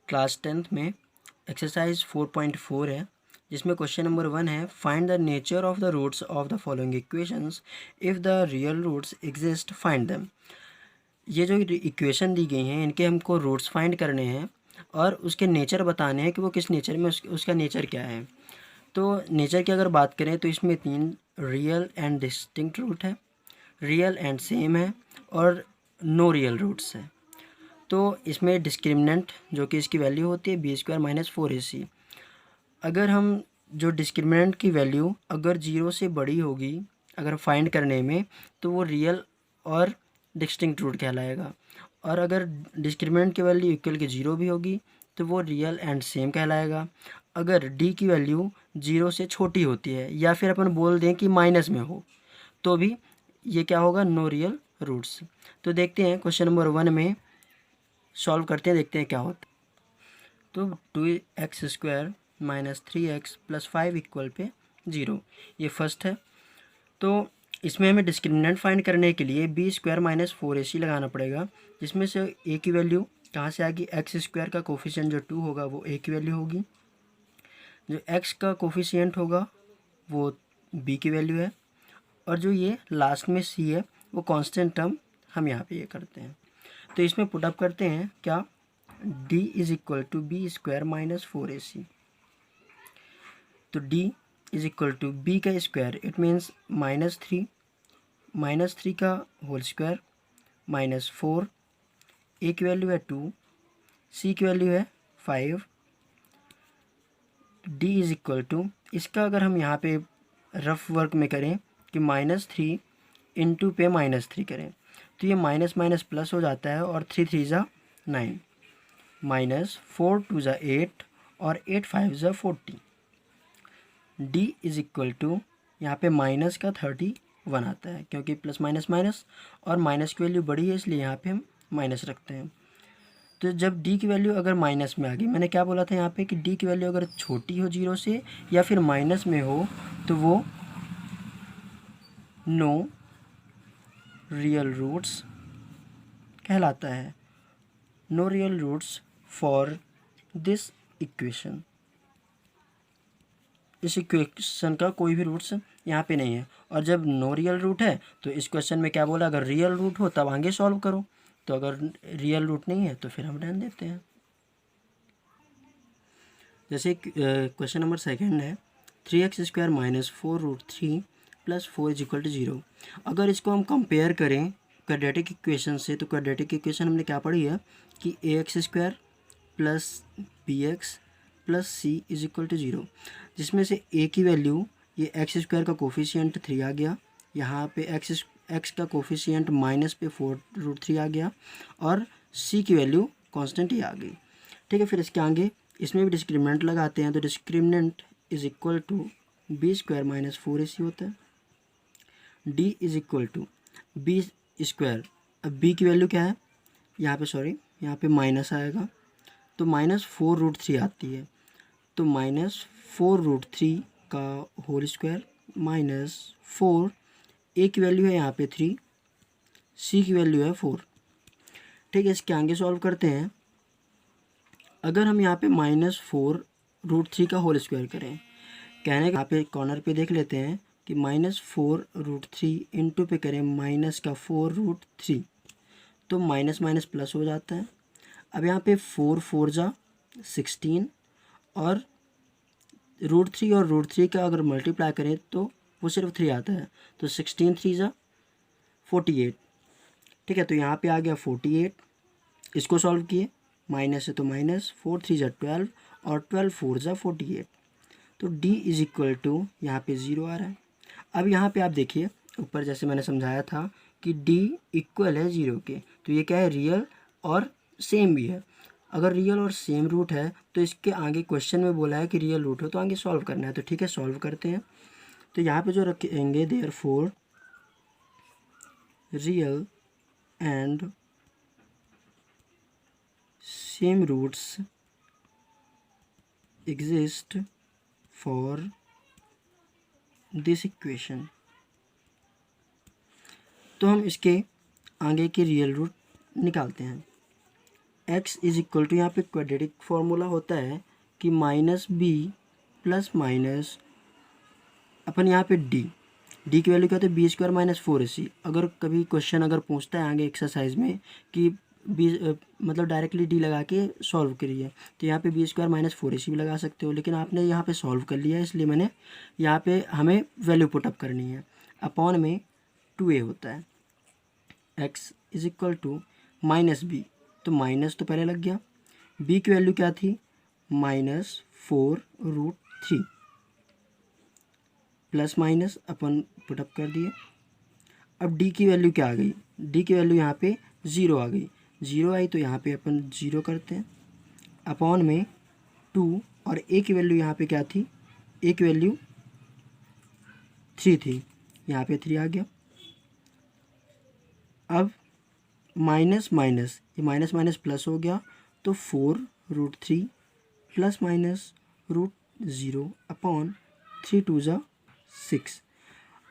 Class 10th में exercise 4.4 है, जिसमें क्वेश्चन नंबर 1 है find the nature of the roots of the following equations, if the real roots exist find them. ये जो equation दी गई हैं इनके हमको रूट्स फाइंड करने हैं और उसके नेचर बताने हैं कि वो किस नेचर में उसका नेचर क्या है। तो नेचर की अगर बात करें तो इसमें 3 रियल एंड डिस्टिंक्ट रूट है, रियल एंड सेम है और नो रियल रूट्स है। तो इसमें डिस्क्रिमिनेंट जो कि इसकी वैल्यू होती है b² - 4ac। अगर हम जो डिस्क्रिमिनेंट की वैल्यू अगर 0 से बड़ी होगी अगर फाइंड करने में, तो वो रियल और डिस्टिंक्ट रूट कहलाएगा। और अगर डिस्क्रिमिनेंट की वैल्यू इक्वल की 0 भी होगी तो वो रियल एंड सेम कहलाएगा। अगर d की वैल्यू 0 से छोटी होती है या फिर अपन बोल दें कि माइनस में हो तो भी ये क्या होगा, नो रियल रूट्स। तो देखते हैं क्वेश्चन नंबर 1 में सॉल्व करते हैं, देखते हैं क्या होता है। तो 2x² - 3x + 5 इक्वल पे 0, ये फर्स्ट है। तो इसमें हमें डिस्क्रिमिनेंट फाइंड करने के लिए b² - 4ac लगाना पड़ेगा, जिसमें से a की वैल्यू कहाँ से आएगी, x² का कोफिशिएंट जो 2 होगा वो a की वैल्यू होगी, जो x का कोफिशिएंट होगा वो b की वैल्यू है, और जो ये लास्ट में c है वो कांस्टेंट टर्म हम यहाँ पे ये करते हैं। तो इसमें पुटअप करते हैं क्या, d = b² - 4ac। तो d = b का स्क्वायर, इट मीन्स -3 का होल स्क्वायर -4, a की वैल्यू है 2, c की वैल्यू है 5। d = इसका अगर हम यहाँ पे रफ वर्क में करें कि -3 इंटू पे -3 करें तो ये माइनस माइनस प्लस हो जाता है और 3 3 ज़ा 9, -4 2 ज़ा 8 और 8 5 ज़ा 40। d = यहाँ पे माइनस का 31 आता है, क्योंकि प्लस माइनस माइनस और माइनस की वैल्यू बड़ी है इसलिए यहाँ पे हम माइनस रखते हैं। तो जब d की वैल्यू अगर माइनस में आ गई, मैंने क्या बोला था यहाँ पे कि d की वैल्यू अगर छोटी हो 0 से या फिर माइनस में हो तो वो नो रियल रूट्स कहलाता है। No real roots for this equation, इस इक्वेशन का कोई भी रूट्स यहाँ पे नहीं है। और जब नो रियल रूट है तो इस क्वेश्चन में क्या बोला, अगर रियल रूट हो तब आगे सॉल्व करो, तो अगर रियल रूट नहीं है तो फिर हम रहने देते हैं। जैसे क्वेश्चन नंबर 2 है 3x² - 4√3 + 4 = 0। अगर इसको हम कंपेयर करें क्वाड्रेटिक इक्वेशन से, तो क्वाड्रेटिक इक्वेशन हमने क्या पढ़ी है कि ax² + bx + c = 0, जिसमें से a की वैल्यू ये x² का कोफिशिएंट 3 आ गया, यहाँ पे x का कोफिशिएंट माइनस पे 4√3 आ गया और c की वैल्यू कांस्टेंट ही आ गई। ठीक है, फिर इसके आगे इसमें भी डिस्क्रिमिनेंट लगाते हैं, तो डिस्क्रिमिनेंट = b² - 4ac होता है। d = b², अब b की वैल्यू क्या है, यहाँ पे यहाँ पे माइनस आएगा तो -4√3 आती है, तो -4√3 का होल स्क्वायर -4, a की वैल्यू है यहाँ पे 3, c की वैल्यू है 4। ठीक है, इसके आगे सॉल्व करते हैं। अगर हम यहाँ पे -4√3 का होल स्क्वायर करें, कहने का यहाँ पे कॉर्नर पे देख लेते हैं कि -4√3 इंटू पे करें माइनस का 4√3 तो माइनस माइनस प्लस हो जाता है। अब यहाँ पे 4 4 ज़ा 16 और √3 और √3 का अगर मल्टीप्लाई करें तो वो सिर्फ 3 आता है, तो 16 3 ज़ा 48। ठीक है, तो यहाँ पे आ गया 48, इसको सॉल्व किए, माइनस है तो माइनस, 4 3 ज़ा 12 और 12 4 ज़ा 48, तो d = यहाँ पे 0 आ रहा है। अब यहाँ पे आप देखिए ऊपर जैसे मैंने समझाया था कि d इक्वल है 0 के, तो ये क्या है, रियल और सेम भी है। अगर रियल और सेम रूट है तो इसके आगे क्वेश्चन में बोला है कि रियल रूट हो तो आगे सॉल्व करना है, तो ठीक है सॉल्व करते हैं। तो यहाँ पे जो रखेंगे therefore real and same roots exist for this equation, तो हम इसके आगे के रियल रूट निकालते हैं। x इज इक्वल टू, यहाँ पे क्वाड्रेटिक फार्मूला होता है कि माइनस बी प्लस माइनस अपन यहाँ पे डी की वैल्यू क्या होती है बी स्क्वायर माइनस 4ac। अगर कभी क्वेश्चन अगर पूछता है आगे एक्सरसाइज में कि बी मतलब डायरेक्टली डी लगा के सॉल्व करिए, तो यहाँ पे बी स्क्वायर माइनस 4ac भी लगा सकते हो, लेकिन आपने यहाँ पे सॉल्व कर लिया है इसलिए मैंने यहाँ पे हमें वैल्यू पुटअप करनी है। अपॉन में 2a होता है, x is equal to minus b, तो माइनस तो पहले लग गया, b की वैल्यू क्या थी -4√3 प्लस माइनस अपन पुटअप कर दिए। अब d की वैल्यू क्या आ गई, d की वैल्यू यहाँ पे 0 आ गई, 0 आई तो यहाँ पे अपन 0 करते हैं, अपॉन में 2 और a की वैल्यू यहाँ पे क्या थी, a की वैल्यू 3 थी, यहाँ पे 3 आ गया। अब माइनस माइनस, ये माइनस माइनस प्लस हो गया, तो 4√3 प्लस माइनस √0 अपॉन 3 2 ज़ा 6।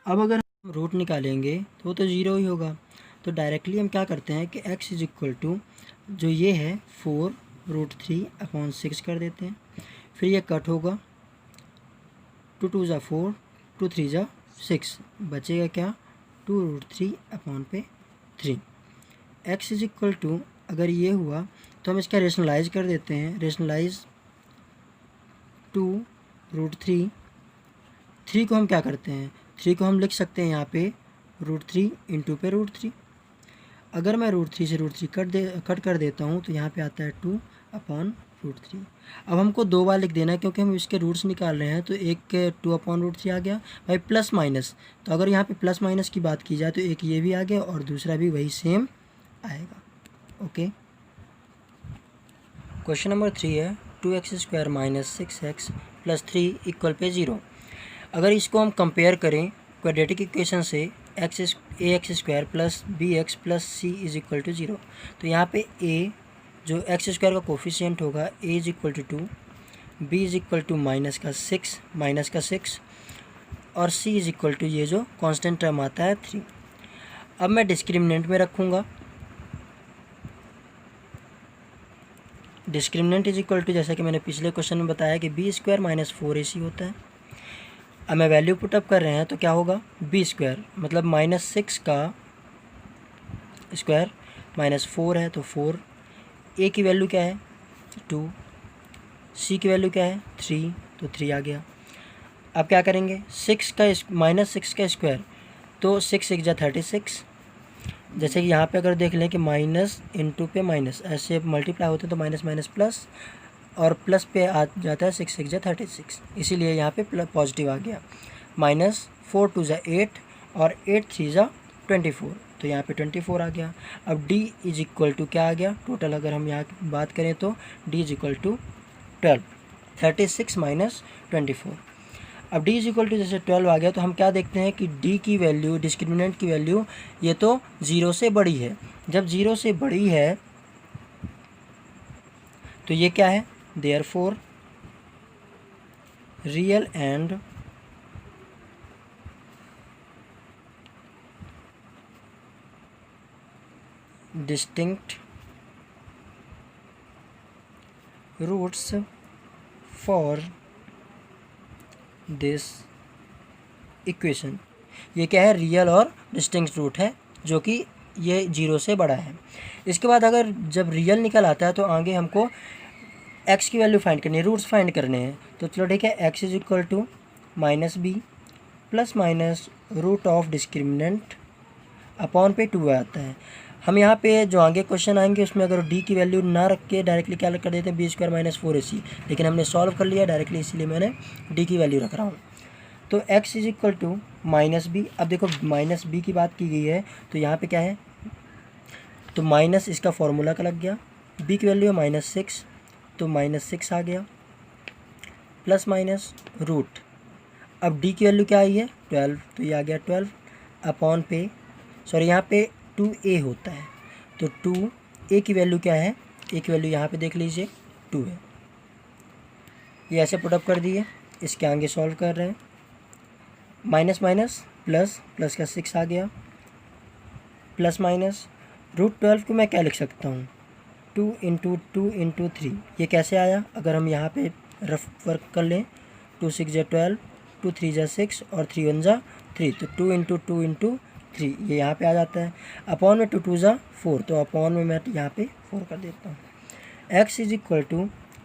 अब अगर हम रूट निकालेंगे तो वो तो ज़ीरो ही होगा, तो डायरेक्टली हम क्या करते हैं कि x इज इक्वल टू जो ये है 4√3 अपॉन 6 कर देते हैं, फिर ये कट होगा, 2 2 ज़ा 4 2 3 ज़ा 6, बचेगा क्या 2√3 अपॉन पे 3। x इज इक्वल टू अगर ये हुआ तो हम इसका रेशनलाइज कर देते हैं, रेशनलाइज 2√3, 3 को हम क्या करते हैं, 3 को हम लिख सकते हैं यहाँ पे √3 इंटू पे √3। अगर मैं √3 से √3 कट कर देता हूँ तो यहाँ पे आता है 2 अपॉन √3। अब हमको 2 बार लिख देना है क्योंकि हम इसके रूट्स निकाल रहे हैं, तो एक 2 अपॉन √3 आ गया भाई, प्लस माइनस, तो अगर यहाँ पे प्लस माइनस की बात की जाए तो एक ये भी आ गया और दूसरा भी वही सेम आएगा। ओके, क्वेश्चन नंबर 3 है 2x² minus 6x plus 3 equal pay 0। अगर इसको हम कंपेयर करें क्वाड्रेटिक इक्वेशन से ax² plus bx plus c is equal to 0, तो यहाँ पे a जो x² का कोफिशिएंट होगा a is equal to 2, b is equal to minus का 6 और c इज इक्वल टू ये जो कांस्टेंट टर्म आता है 3। अब मैं डिस्क्रिमिनेंट में रखूँगा, डिस्क्रिमिनेंट इज इक्वल टू जैसा कि मैंने पिछले क्वेश्चन में बताया कि b² माइनस 4ac होता है। अब मैं वैल्यू पुटअप कर रहे हैं तो क्या होगा b² मतलब -6 का स्क्वायर माइनस 4 है तो 4, a की वैल्यू क्या है 2, c की वैल्यू क्या है 3 तो 3 आ गया। अब क्या करेंगे -6 का स्क्वायर, तो 6 6 जा 36, जैसे कि यहाँ पे अगर देख लें कि माइनस इंटू पे माइनस ऐसे मल्टीप्लाई होते हैं तो माइनस माइनस प्लस और प्लस पे आ जाता है 6 6 जा 36, इसीलिए यहाँ पे पॉजिटिव आ गया। -4 2 जा 8 और 8 3 जा 24, तो यहाँ पे 24 आ गया। अब d इज इक्वल टू क्या आ गया टोटल, अगर हम यहाँ की बात करें तो d is equal to 12, 36 minus 24। अब d इज इक्वल टू जैसे 12 आ गया तो हम क्या देखते हैं कि d की वैल्यू, डिस्क्रिमिनेंट की वैल्यू ये तो 0 से बड़ी है, जब 0 से बड़ी है तो ये क्या है, therefore real and distinct roots for this equation. ये क्या है, रियल और डिस्टिंक्ट रूट है जो कि ये 0 से बड़ा है। इसके बाद अगर जब रियल निकल आता है तो आगे हमको x की वैल्यू फाइंड करनी है, रूट्स फाइंड करने हैं। तो चलो ठीक है, x is equal to -b plus minus root of discriminant upon पे 2 आता है। हम यहाँ पे जो आगे क्वेश्चन आएंगे उसमें अगर d की वैल्यू ना रख के डायरेक्टली क्या कर देते हैं b² माइनस 4ac, लेकिन हमने सॉल्व कर लिया डायरेक्टली, इसीलिए मैंने d की वैल्यू रख रहा हूँ। तो x is equal to -b, अब देखो -b की बात की गई है तो यहाँ पे क्या है, तो माइनस इसका फॉर्मूला का लग गया, b की वैल्यू है -6 तो -6 आ गया, प्लस माइनस रूट, अब d की वैल्यू क्या आई है 12 तो ये आ गया 12 अपॉन पे, सॉरी यहाँ पे 2a होता है, तो 2a की वैल्यू क्या है, a की वैल्यू यहाँ पे देख लीजिए 2 है। ये ऐसे पुटअप कर दिए, इसके आगे सॉल्व कर रहे हैं, माइनस माइनस प्लस, प्लस का 6 आ गया, प्लस माइनस √12 को मैं क्या लिख सकता हूँ, 2 ये कैसे आया? अगर हम यहाँ पे रफ वर्क कर लें, 2 6 जा 12, 2 3 जा 6 और 3 1 जा 3, तो 2 × 3 ये यहाँ पे आ जाता है। अपॉन में 2 2 जा 4, तो अपॉन में मैं यहाँ पे 4 कर देता हूँ। x =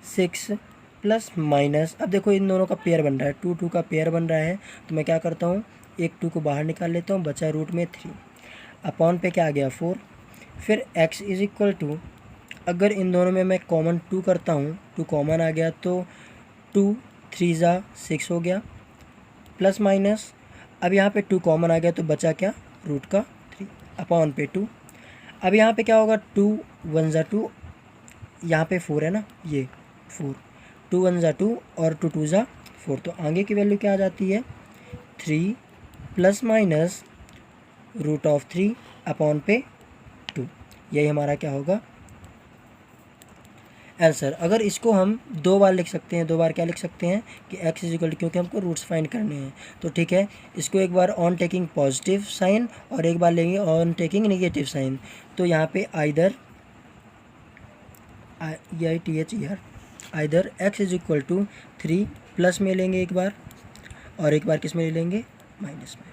6 प्लस माइनस, अब देखो इन दोनों का पेयर बन रहा है, 2 2 का पेयर बन रहा है, तो मैं क्या करता हूँ, एक 2 को बाहर निकाल लेता हूँ, बचा रूट में 3, अपॉन पे क्या आ गया 4। फिर x = अगर इन दोनों में मैं कॉमन 2 करता हूँ, 2 कॉमन आ गया तो 2 3 जा 6 हो गया, प्लस माइनस, अब यहाँ पे 2 कॉमन आ गया तो बचा क्या, रूट का 3, अपॉन पे 2। अब यहाँ पे क्या होगा, 2 1 जा 2, यहाँ पे 4 है ना, ये 4, 2 1 जा 2 और 2 2 जा 4, तो आगे की वैल्यू क्या आ जाती है, 3 plus minus root of 3 upon पे 2, यही हमारा क्या होगा आंसर। अगर इसको हम 2 बार लिख सकते हैं, 2 बार क्या लिख सकते हैं कि x = क्योंकि हमको रूट्स फाइंड करने हैं, तो ठीक है, इसको एक बार ऑन टेकिंग पॉजिटिव साइन और एक बार लेंगे ऑन टेकिंग नेगेटिव साइन, तो यहाँ पे आइदर x = 3 प्लस में लेंगे एक बार और एक बार किस में ले लेंगे, माइनस में।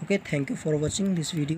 Okay, thank you for watching this video.